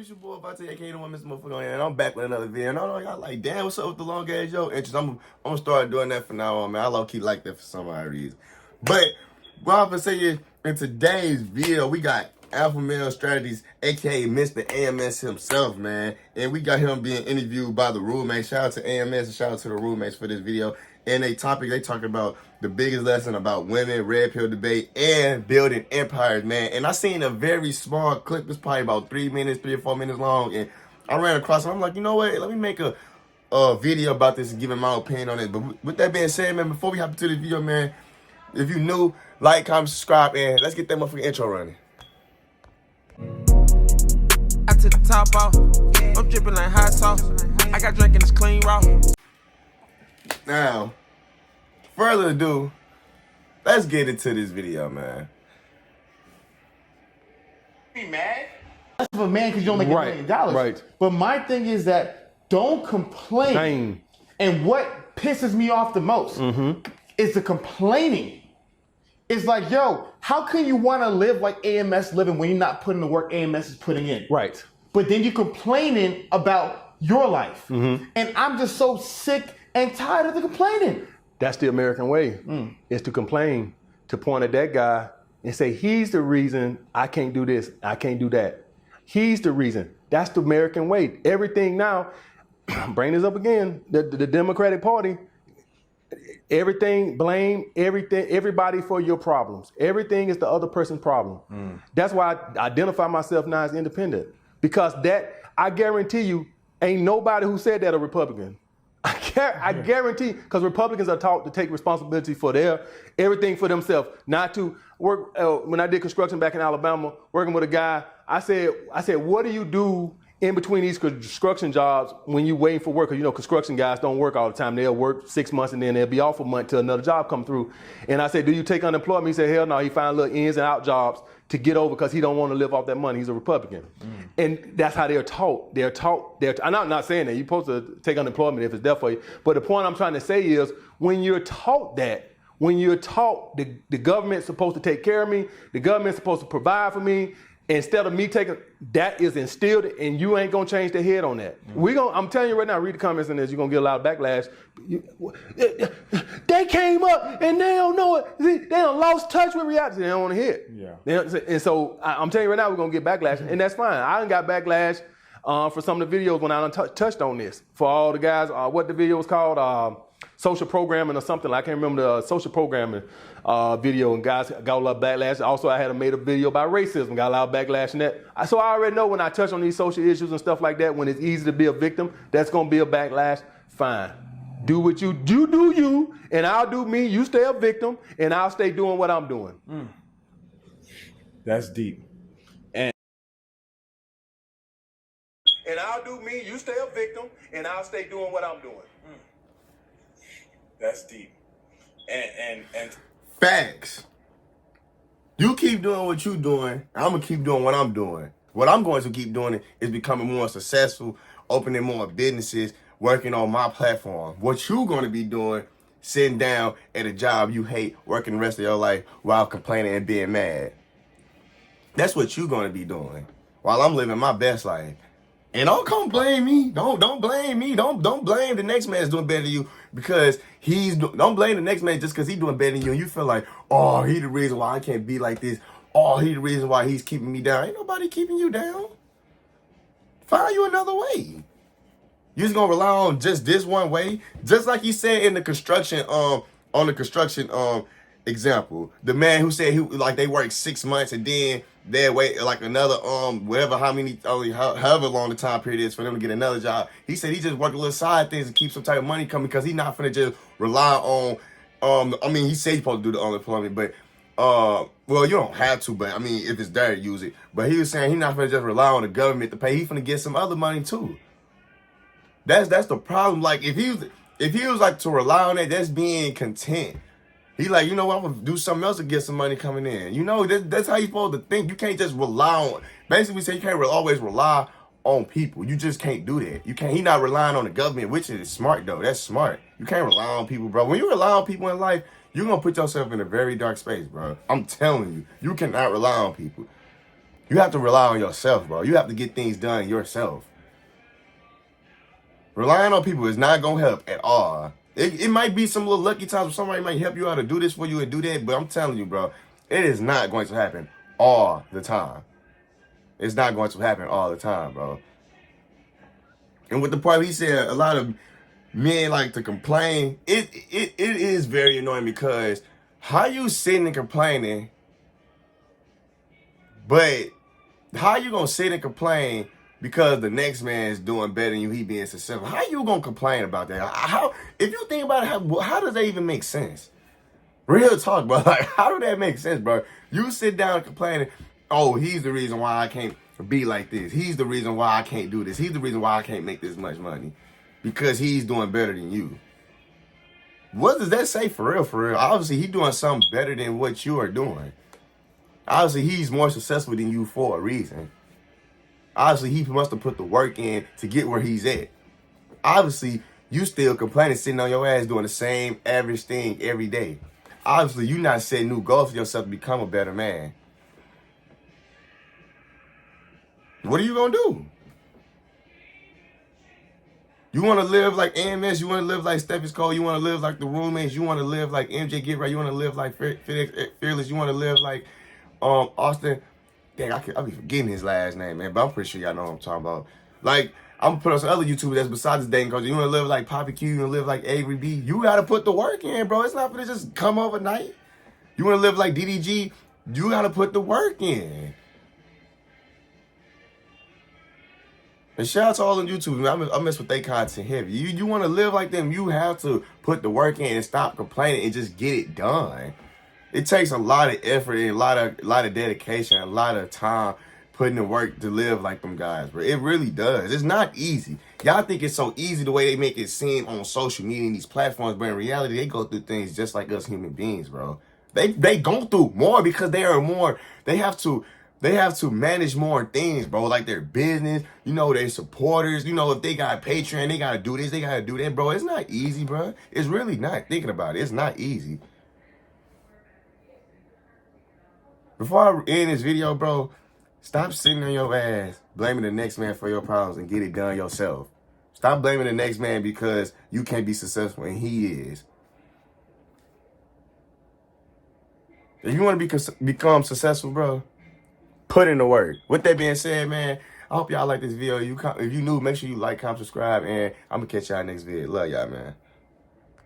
it's your boy Vontae, aka the one Mr. Motherfucker, and I'm back with another video. And I know y'all like, damn, what's up with the long ass yo interest? I'm gonna start doing that from now on, man. I low key like that for some odd reason. But what I'm gonna say is, in today's video, we got Alpha Male Strategies, aka Mr. AMS himself, man. And we got him being interviewed by the roommates. Shout out to AMS and shout out to the roommates for this video. And they talking about the biggest lesson about women, red pill debate, and building empires, man. And I seen a very small clip. It's probably about 3 or 4 minutes long. And I ran across it. I'm like, you know what? Let me make a video about this and giving my opinion on it. But with that being said, man, before we hop into the video, man, if you new, like, comment, subscribe, and let's get that motherfucking intro running. I took the top off. I'm dripping like hot sauce. I got drinking this clean raw. Now, further ado, let's get into this video, man. Be mad? That's of a man because you don't make $1 million. Right. But my thing is that don't complain. Same. And what pisses me off the most is the complaining. It's like, yo, how can you want to live like AMS living when you're not putting the work AMS is putting in? Right. But then you're complaining about your life. And I'm just so sick and tired of the complaining. That's the American way, is to complain, to point at that guy and say, he's the reason I can't do this, I can't do that. He's the reason. That's the American way. Everything now, bring this up again, the Democratic Party, everything, blame everything, everybody for your problems. Everything is the other person's problem. That's why I identify myself now as independent. Because that, I guarantee you, ain't nobody who said that a Republican. I guarantee, because Republicans are taught to take responsibility for everything for themselves, not to work. When I did construction back in Alabama, working with a guy, I said, what do you do in between these construction jobs when you're waiting for work? Because you know, construction guys don't work all the time. They'll work 6 months and then they'll be off a month till another job come through. And I said, do you take unemployment? He said, hell no. He found little ins and out jobs to get over because he don't want to live off that money. He's a Republican. And that's how they're taught. I'm not saying that you're supposed to take unemployment if it's there for you. But the point I'm trying to say is when you're taught that, when you're taught the government's supposed to take care of me, the government's supposed to provide for me, instead of me taking, that is instilled and you ain't gonna change the head on that. I'm telling you right now, read the comments on this, you're gonna get a lot of backlash. They came up and they don't know it. They done lost touch with reality. They don't wanna hear it. Yeah. And so I'm telling you right now, we're gonna get backlash and that's fine. I done got backlash for some of the videos when I done touched on this. For all the guys, what the video was called, social programming or something. I can't remember the social programming video, and guys got a lot of backlash. Also, I had made a video about racism, got a lot of backlash in that. So I already know when I touch on these social issues and stuff like that, when it's easy to be a victim, that's gonna be a backlash. Fine. Do what you do you, and I'll do me. You stay a victim, and I'll stay doing what I'm doing. That's deep. And I'll do me, you stay a victim, and I'll stay doing what I'm doing. That's deep. And Facts. You keep doing what you doing. I'm gonna keep doing what I'm doing. What I'm going to keep doing is becoming more successful, opening more businesses, working on my platform. What you gonna be doing, sitting down at a job you hate, working the rest of your life while complaining and being mad. That's what you gonna be doing while I'm living my best life. And don't come blame me. Don't blame me. Don't blame the next man that's doing better than you because don't blame the next man just because he's doing better than you and you feel like, oh, he the reason why I can't be like this. Oh, he the reason why he's keeping me down. Ain't nobody keeping you down. Find you another way. You just gonna rely on just this one way? Just like he said in the construction, on the construction example. The man who said they work 6 months and then they wait like another however long the time period is for them to get another job. He said he just work a little side things to keep some type of money coming because he's not finna just rely on he said he's supposed to do the unemployment, but well, you don't have to, but I mean if it's there, use it. But he was saying he's not finna just rely on the government to pay, he finna get some other money too. That's the problem. Like if he was like to rely on that, that's being content. He like, you know what, I'm gonna do something else to get some money coming in. You know, that's how you supposed to think. You can't just rely on, basically we say you can't always rely on people. You just can't do that. You can't, he not relying on the government, which is smart though. That's smart. You can't rely on people, bro. When you rely on people in life, you're gonna put yourself in a very dark space, bro. I'm telling you, you cannot rely on people. You have to rely on yourself, bro. You have to get things done yourself. Relying on people is not gonna help at all. It might be some little lucky times where somebody might help you out to do this for you and do that, but I'm telling you, bro, it is not going to happen all the time. It's not going to happen all the time, bro. And with the part he said, a lot of men like to complain. It is very annoying because how you sitting and complaining, but how you gonna sit and complain because the next man is doing better than you, he being successful? How you gonna complain about that? How, if you think about it, how does that even make sense? Real talk, bro. Like, how do that make sense, bro? You sit down complaining, oh, he's the reason why I can't be like this. He's the reason why I can't do this. He's the reason why I can't make this much money. Because he's doing better than you. What does that say for real, for real? Obviously, he's doing something better than what you are doing. Obviously, he's more successful than you for a reason. Obviously, he must have put the work in to get where he's at. Obviously, you still complaining, sitting on your ass doing the same average thing every day. Obviously, you're not setting new goals for yourself to become a better man. What are you going to do? You want to live like AMS? You want to live like Stephen Cole? You want to live like the roommates? You want to live like MJ Get Right? You want to live like Fearless? You want to live like Austin? Dang, I'll be forgetting his last name, man. But I'm pretty sure y'all know what I'm talking about. Like, I'm going to put on some other YouTubers that's besides this dating coach. You want to live like Poppy Q? You want to live like Avery B? You got to put the work in, bro. It's not going to just come overnight. You want to live like DDG? You got to put the work in. And shout out to all them YouTubers, man. I mess with their content heavy. You want to live like them, you have to put the work in and stop complaining and just get it done. It takes a lot of effort and a lot of dedication, a lot of time putting in work to live like them guys, bro. It really does. It's not easy. Y'all think it's so easy the way they make it seem on social media and these platforms, but in reality, they go through things just like us human beings, bro. They go through more because they have to manage more things, bro, like their business, you know, their supporters, you know, if they got Patreon, they got to do this, they got to do that, bro. It's not easy, bro. It's really not. Thinking about it, it's not easy. Before I end this video, bro, stop sitting on your ass blaming the next man for your problems and get it done yourself. Stop blaming the next man because you can't be successful and he is. If you want to become successful, bro, put in the work. With that being said, man, I hope y'all like this video. If you new, make sure you like, comment, subscribe, and I'm going to catch y'all next video. Love y'all, man.